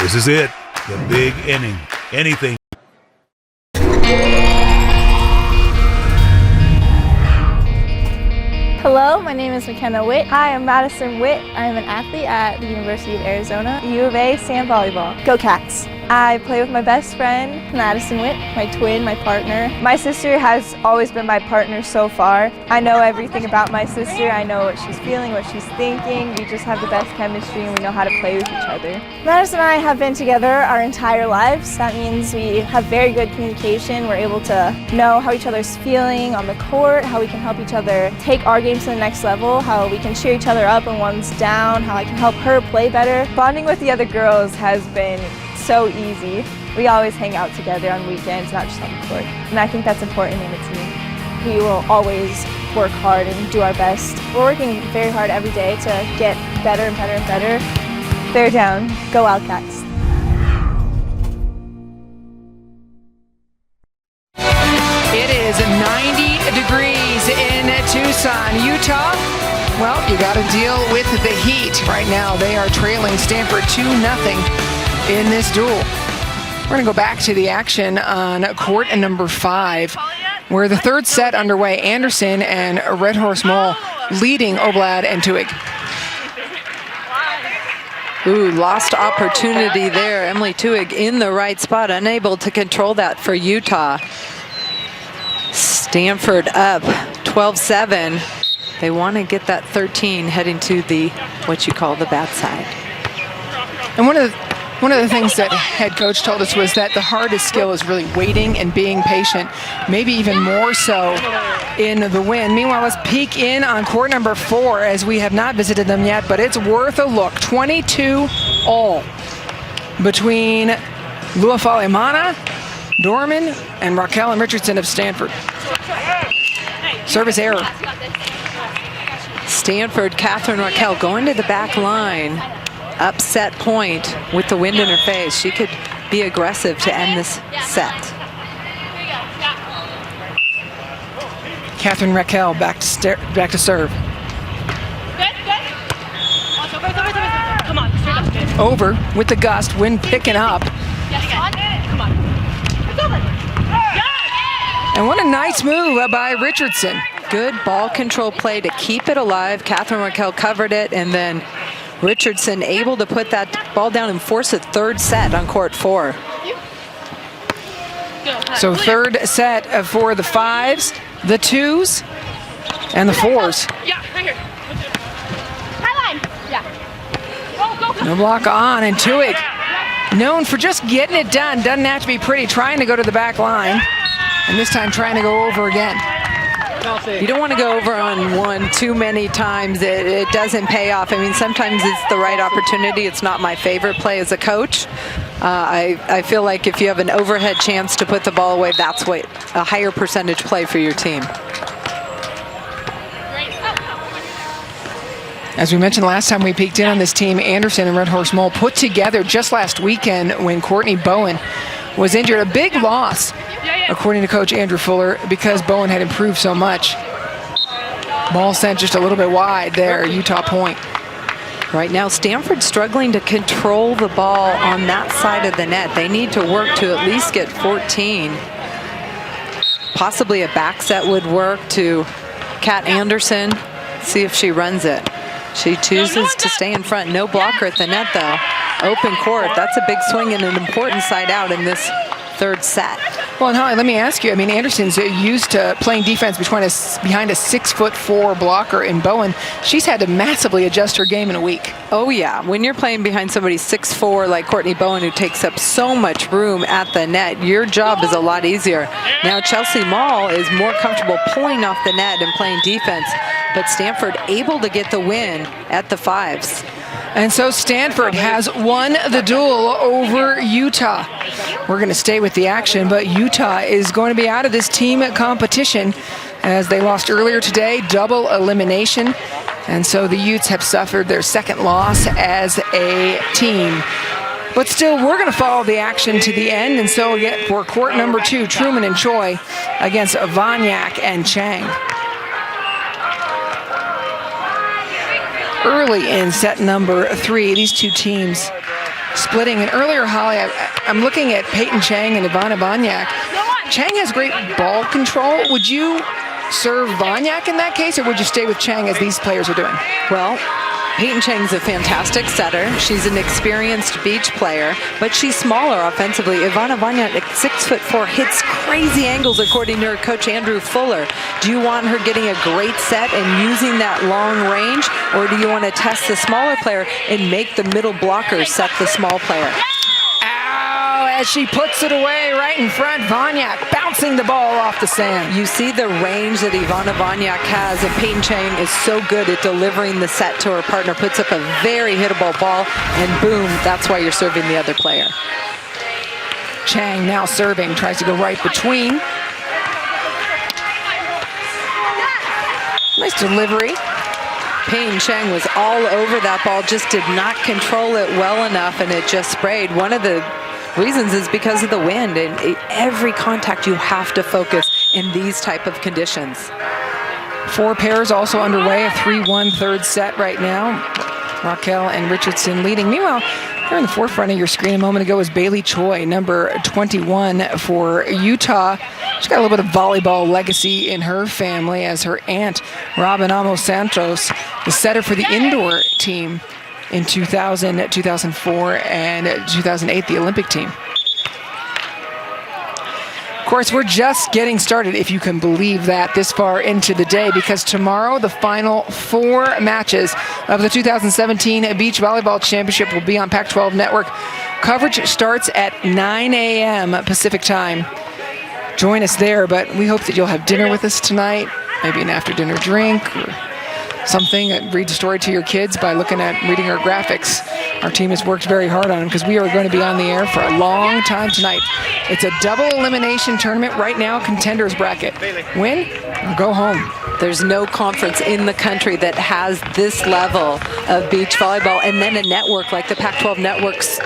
This is it, the big inning. Anything. Hello, my name is McKenna Witt. Hi, I'm Madison Witt. I am an athlete at the University of Arizona, U of A sand volleyball. Go Cats! I play with my best friend, Madison Witt, my twin, my partner. My sister has always been my partner so far. I know everything about my sister. I know what she's feeling, what she's thinking. We just have the best chemistry and we know how to play with each other. Madison and I have been together our entire lives. That means we have very good communication. We're able to know how each other's feeling on the court, how we can help each other take our games to the next level, how we can cheer each other up when one's down, how I can help her play better. Bonding with the other girls has been so easy. We always hang out together on weekends, not just on the court. And I think that's important in a team. We will always work hard and do our best. We're working very hard every day to get better and better and better. Bear down, go Wildcats. It is 90 degrees in Tucson, Utah. Well, you got to deal with the heat. Right now, they are trailing Stanford 2-0 in this duel. We're going to go back to the action on court number 5, where the third set underway. Anderson and Red Horse Mole leading Oblad and Tuig. Ooh, lost opportunity there. Emily Tuig in the right spot, unable to control that for Utah. Stanford up 12-7. They want to get that 13 heading to the, what you call the bad side. And one of the things that head coach told us was that the hardest skill is really waiting and being patient, maybe even more so in the win. Meanwhile, let's peek in on court number 4 as we have not visited them yet, but it's worth a look. 22-all between Lua Falemana, Dorman, and Raquel and Richardson of Stanford. Service error. Stanford, Catherine Raquel going to the back line. Upset point with the wind in her face. She could be aggressive to end this set. Catherine Raquel back to serve. Come on, straight up. Good. Over with the gust, wind picking up. Come on. It's over. And what a nice move by Richardson. Good ball control play to keep it alive. Catherine Raquel covered it, and then Richardson able to put that ball down and force a third set on court 4. So third set for the 5s, the 2s, and the 4s. Yeah, right here. High line. Yeah. Go. No block on, and Tuig known for just getting it done. Doesn't have to be pretty, trying to go to the back line. And this time trying to go over again. You don't want to go over on one too many times. It doesn't pay off. I mean, sometimes it's the right opportunity. It's not my favorite play as a coach. I feel like if you have an overhead chance to put the ball away, that's what a higher percentage play for your team. As we mentioned last time we peeked in on this team, Anderson and Red Horse Mole put together just last weekend when Courtney Bowen was injured. A big loss, according to Coach Andrew Fuller, because Bowen had improved so much. Ball sent just a little bit wide there, Utah point. Right now, Stanford struggling to control the ball on that side of the net. They need to work to at least get 14. Possibly a back set would work to Kat Anderson. See if she runs it. She chooses to stay in front. No blocker at the net, though. Open court. That's a big swing and an important side out in this third set. Well, and Holly, let me ask you. I mean, Anderson's used to playing defense behind a 6'4" blocker in Bowen. She's had to massively adjust her game in a week. Oh, yeah. When you're playing behind somebody 6'4" like Courtney Bowen, who takes up so much room at the net, your job is a lot easier. Now, Chelsea Mall is more comfortable pulling off the net and playing defense, but Stanford able to get the win at the fives. And so Stanford has won the duel over Utah. We're going to stay with the action, but Utah is going to be out of this team competition as they lost earlier today, double elimination. And so the Utes have suffered their second loss as a team. But still, we're going to follow the action to the end. And so for court number 2, Truman and Choi against Vanyak and Chang. Early in set number 3, these two teams splitting. And earlier, Holly, I'm looking at Peyton Chang and Ivana Vanyak. Chang has great ball control. Would you serve Vanyak in that case, or would you stay with Chang as these players are doing? Well, Peyton Chang's a fantastic setter. She's an experienced beach player, but she's smaller offensively. Ivana Vanyak, at 6'4", hits crazy angles, according to her coach Andrew Fuller. Do you want her getting a great set and using that long range, or do you want to test the smaller player and make the middle blockers set the small player? As she puts it away right in front, Vanyak bouncing the ball off the sand. You see the range that Ivana Vanyak has, and Peyton Chang is so good at delivering the set to her partner, puts up a very hittable ball, and boom, that's why you're serving the other player. Chang now serving, tries to go right between. Nice delivery. Peyton Chang was all over that ball, just did not control it well enough, and it just sprayed. One of the reasons is because of the wind, and every contact you have to focus in these type of conditions. 4 pairs also underway, a 3-1 third set right now. Raquel and Richardson leading. Meanwhile, here in the forefront of your screen a moment ago was Bailey Choi, number 21 for Utah. She's got a little bit of volleyball legacy in her family, as her aunt, Robin Amos Santos, the setter for the indoor team in 2000, 2004, and 2008, the Olympic team. Of course, we're just getting started, if you can believe that, this far into the day, because tomorrow the final 4 matches of the 2017 Beach Volleyball Championship will be on PAC12 Network. Coverage starts at 9 a.m. Pacific time. Join us there, but we hope that you'll have dinner with us tonight, maybe an after-dinner drink or something. Read the story to your kids by reading our graphics. Our team has worked very hard on them because we are going to be on the air for a long time tonight. It's a double elimination tournament right now, contenders bracket. Win or go home. There's no conference in the country that has this level of beach volleyball, and then a network like the Pac-12 networks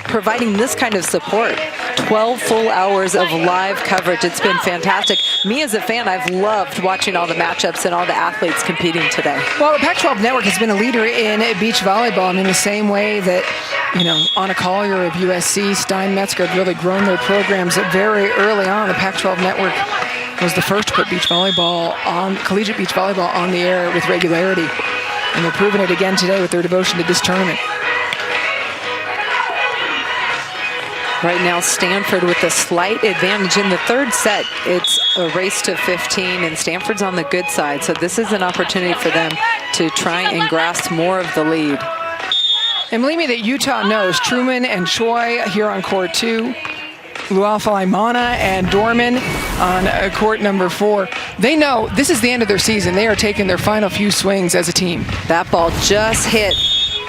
providing this kind of support. 12 full hours of live coverage. It's been fantastic. Me as a fan, I've loved watching all the matchups and all the athletes competing today. Well, the Pac-12 network has been a leader in beach volleyball, and in the same way that, Anna Collier of USC, Stein Metzger have really grown their programs very early on. The Pac-12 network was the first to put collegiate beach volleyball on the air with regularity. And they're proving it again today with their devotion to this tournament. Right now, Stanford with a slight advantage in the third set. It's a race to 15, and Stanford's on the good side. So this is an opportunity for them to try and grasp more of the lead. And believe me that Utah knows Truman and Choi here on court 2, Luafalaimana and Dorman on court number 4. They know this is the end of their season. They are taking their final few swings as a team. That ball just hit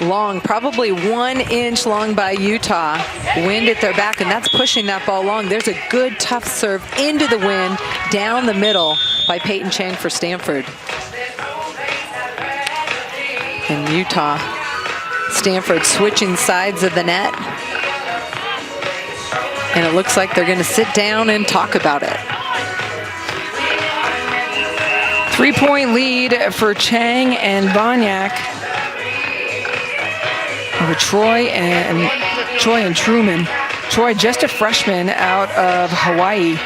long, probably 1 inch long by Utah. Wind at their back, and that's pushing that ball long. There's a good tough serve into the wind, down the middle by Peyton Chang for Stanford. And Utah, Stanford switching sides of the net. And it looks like they're going to sit down and talk about it. 3-point lead for Chang and Vanyak over Choi and Truman. Choi, just a freshman out of Hawaii.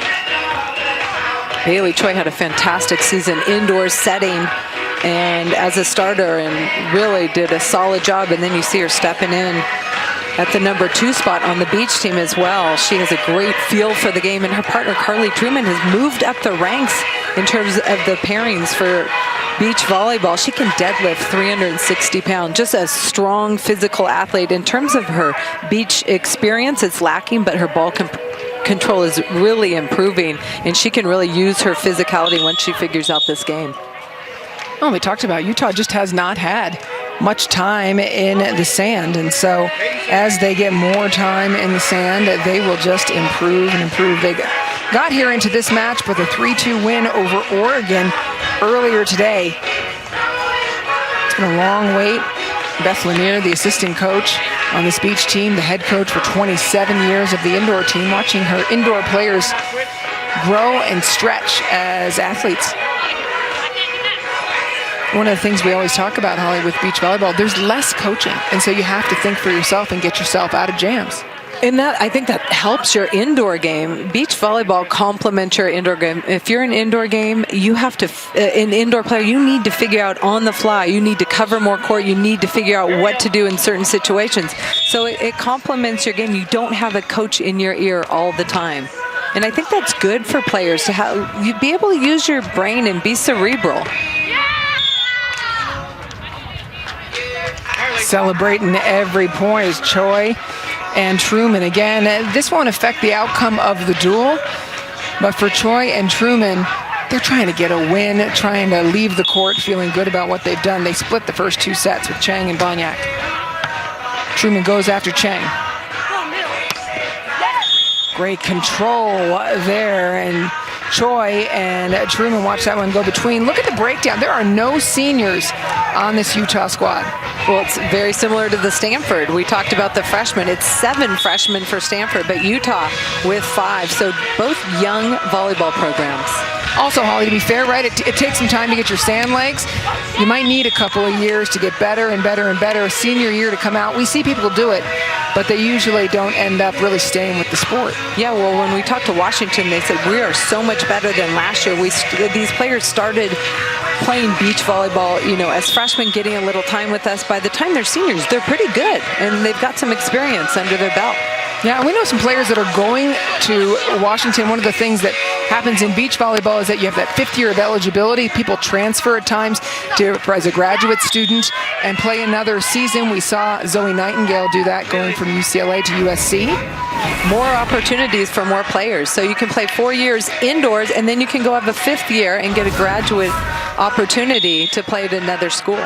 Bailey Choi had a fantastic season indoor setting and as a starter, and really did a solid job. And then you see her stepping in at the number 2 spot on the beach team as well. She has a great feel for the game, and her partner Carly Truman has moved up the ranks in terms of the pairings for beach volleyball. She can deadlift 360 pounds, just a strong physical athlete. In terms of her beach experience, it's lacking, but her ball control is really improving, and she can really use her physicality once she figures out this game. Oh, we talked about Utah just has not had much time in the sand, and so as they get more time in the sand, they will just improve and improve. They got here into this match with a 3-2 win over Oregon earlier today. It's been a long wait. Beth Lanier, the assistant coach on this beach team, the head coach for 27 years of the indoor team, watching her indoor players grow and stretch as athletes. One of the things we always talk about, Holly, with beach volleyball, there's less coaching. And so you have to think for yourself and get yourself out of jams. And that, I think that helps your indoor game. Beach volleyball complements your indoor game. If you're an indoor game, you have to, an indoor player, you need to figure out on the fly. You need to cover more court. You need to figure out what to do in certain situations. So it complements your game. You don't have a coach in your ear all the time. And I think that's good for players to have, you be able to use your brain and be cerebral. Celebrating every point is Choi and Truman. Again, this won't affect the outcome of the duel, but for Choi and Truman, they're trying to get a win, trying to leave the court feeling good about what they've done. They split the first 2 sets with Chang and Vanyak. Truman goes after Chang. Great control there, and Choi and Truman watch that one go between. Look at the breakdown. There are no seniors on this Utah squad. Well, it's very similar to the Stanford. We talked about the freshmen. It's 7 freshmen for Stanford, but Utah with 5. So both young volleyball programs. Also, Holly, to be fair, right, it takes some time to get your sand legs. You might need a couple of years to get better and better and better. Senior year to come out. We see people do it, but they usually don't end up really staying with the sport. Yeah, well, when we talked to Washington, they said, we are so much better than last year. These players started playing beach volleyball, you know, as freshmen, getting a little time with us. By the time they're seniors, they're pretty good, and they've got some experience under their belt. Yeah, we know some players that are going to Washington. One of the things that happens in beach volleyball is that you have that 5th year of eligibility. People transfer at times as a graduate student and play another season. We saw Zoe Nightingale do that, going from UCLA to USC. More opportunities for more players. So you can play 4 years indoors, and then you can go have a 5th year and get a graduate opportunity to play at another school.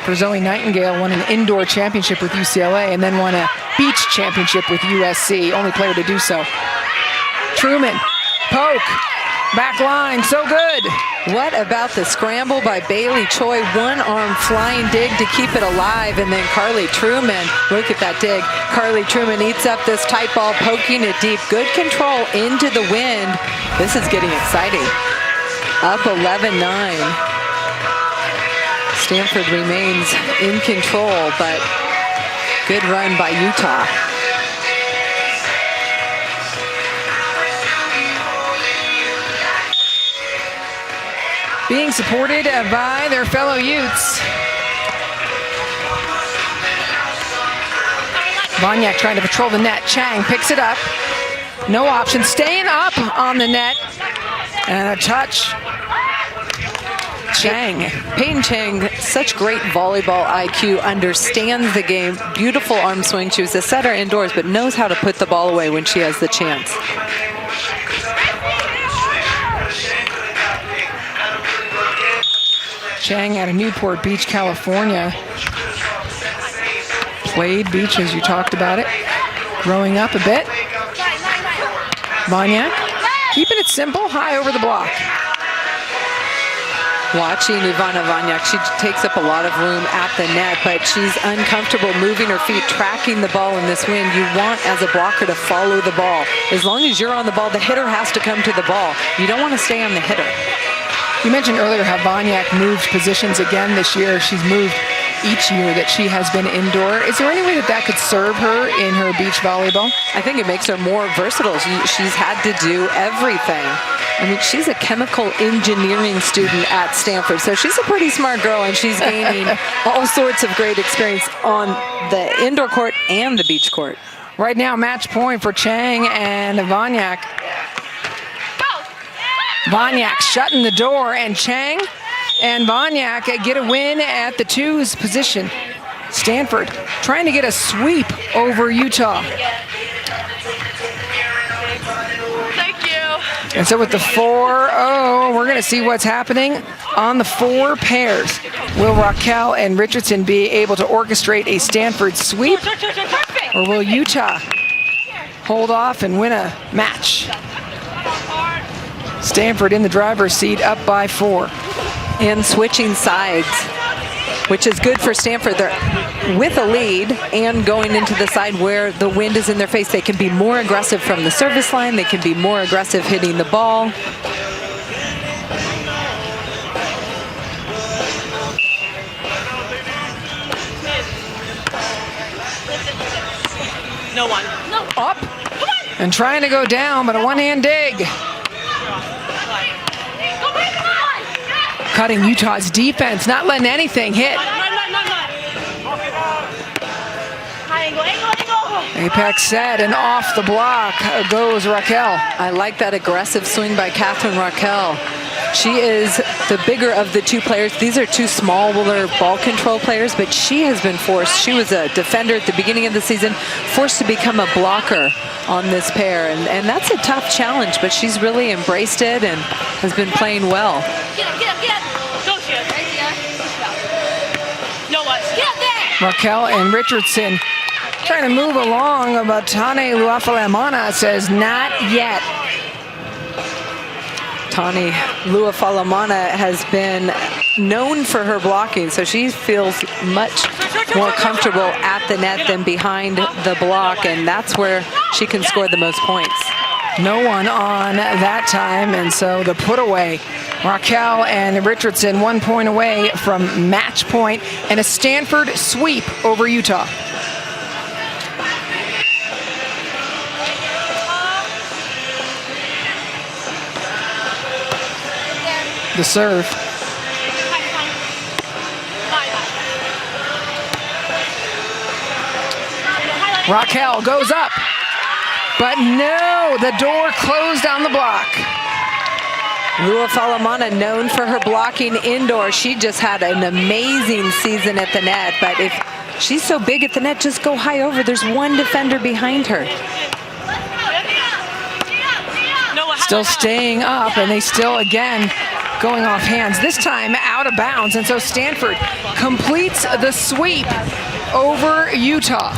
For Zoe Nightingale, won an indoor championship with UCLA and then won a beach championship with USC. Only player to do so. Truman, poke, back line, so good. What about the scramble by Bailey Choi? One arm flying dig to keep it alive, and then Carly Truman, look at that dig. Carly Truman eats up this tight ball, poking it deep. Good control into the wind. This is getting exciting. Up 11-9. Stanford remains in control, but good run by Utah. Being supported by their fellow Utes. Vanyak trying to patrol the net. Chang picks it up. No option. Staying up on the net. And a touch. Chang. Peyton Chang, such great volleyball IQ, understands the game, beautiful arm swing. She was a setter indoors, but knows how to put the ball away when she has the chance. Chang out of Newport Beach, California. Played beach as you talked about it. Growing up a bit. Vanyak keeping it simple, high over the block. Watching Ivana Vanyak, she takes up a lot of room at the net, but she's uncomfortable moving her feet, tracking the ball in this wind. You want, as a blocker, to follow the ball. As long as you're on the ball, the hitter has to come to the ball. You don't want to stay on the hitter. You mentioned earlier how Vanyak moved positions again this year. She's moved each year that she has been indoor. Is there any way that could serve her in her beach volleyball? I think it makes her more versatile. She's had to do everything. I mean, she's a chemical engineering student at Stanford, so she's a pretty smart girl, and she's gaining all sorts of great experience on the indoor court and the beach court. Right now, match point for Chang and Vanyak. Vanyak shutting the door, and Chang and Vanyak get a win at the twos position. Stanford trying to get a sweep over Utah. Thank you. And so with the 4-0, we're going to see what's happening on the four pairs. Will Raquel and Richardson be able to orchestrate a Stanford sweep, or will Utah hold off and win a match? Stanford in the driver's seat, up by 4. And switching sides, which is good for Stanford. They're with a lead and going into the side where the wind is in their face. They can be more aggressive from the service line. They can be more aggressive hitting the ball. No one. No. Up and trying to go down, but a one-hand dig. Cutting Utah's defense, not letting anything hit. Apex set, and off the block goes Raquel. I like that aggressive swing by Catherine Raquel. She is the bigger of the two players. These are two smaller ball control players, but she has been forced. She was a defender at the beginning of the season, forced to become a blocker on this pair. And that's a tough challenge, but she's really embraced it and has been playing well. Get up. Go, Shia. No what? Get up there. Raquel and Richardson trying to move along, but Tane Luafalamana says not yet. Tani Luafalamana has been known for her blocking, so she feels much more comfortable at the net than behind the block, and that's where she can score the most points. No one on that time, and so the put away. Raquel and Richardson 1 point away from match point and a Stanford sweep over Utah. The serve. Raquel goes up, but no, the door closed on the block. Luafalamana, known for her blocking indoor. She just had an amazing season at the net, but if she's so big at the net, just go high over. There's one defender behind her. Still staying up, and they still, again, going off hands, this time out of bounds, and so Stanford completes the sweep over Utah.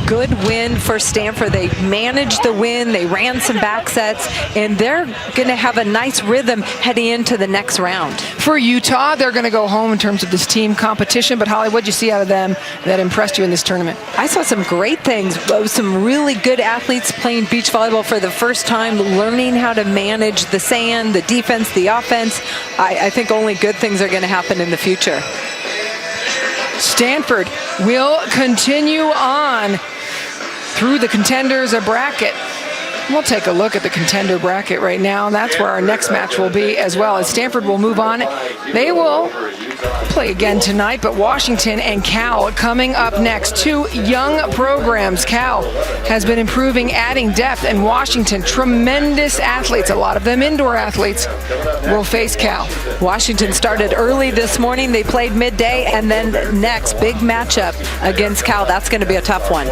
Good win for Stanford. They managed the win, they ran some back sets, and they're going to have a nice rhythm heading into the next round. For Utah, they're going to go home in terms of this team competition, but Holly, what did you see out of them that impressed you in this tournament? I saw some great things, some really good athletes playing beach volleyball for the first time, learning how to manage the sand, the defense, the offense. I think only good things are going to happen in the future. Stanford will continue on through the contenders bracket. We'll take a look at the contender bracket right now, and that's where our next match will be as well. As Stanford will move on, they will play again tonight, but Washington and Cal coming up next. Two young programs. Cal has been improving, adding depth, and Washington, tremendous athletes, a lot of them indoor athletes, will face Cal. Washington started early this morning. They played midday, and then next, big matchup against Cal. That's going to be a tough one.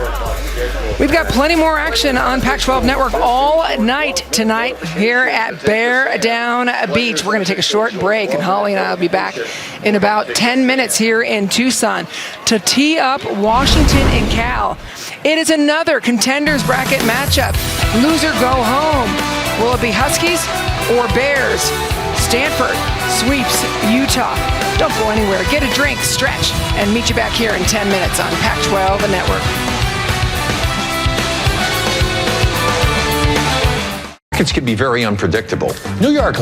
We've got plenty more action on Pac-12 Network all night tonight here at Bear Down Beach. We're going to take a short break, and Holly and I will be back in about 10 minutes here in Tucson to tee up Washington and Cal. It is another contenders bracket matchup. Loser go home. Will it be Huskies or Bears? Stanford sweeps Utah. Don't go anywhere. Get a drink, stretch, and meet you back here in 10 minutes on Pac-12 Network. Markets can be very unpredictable. New York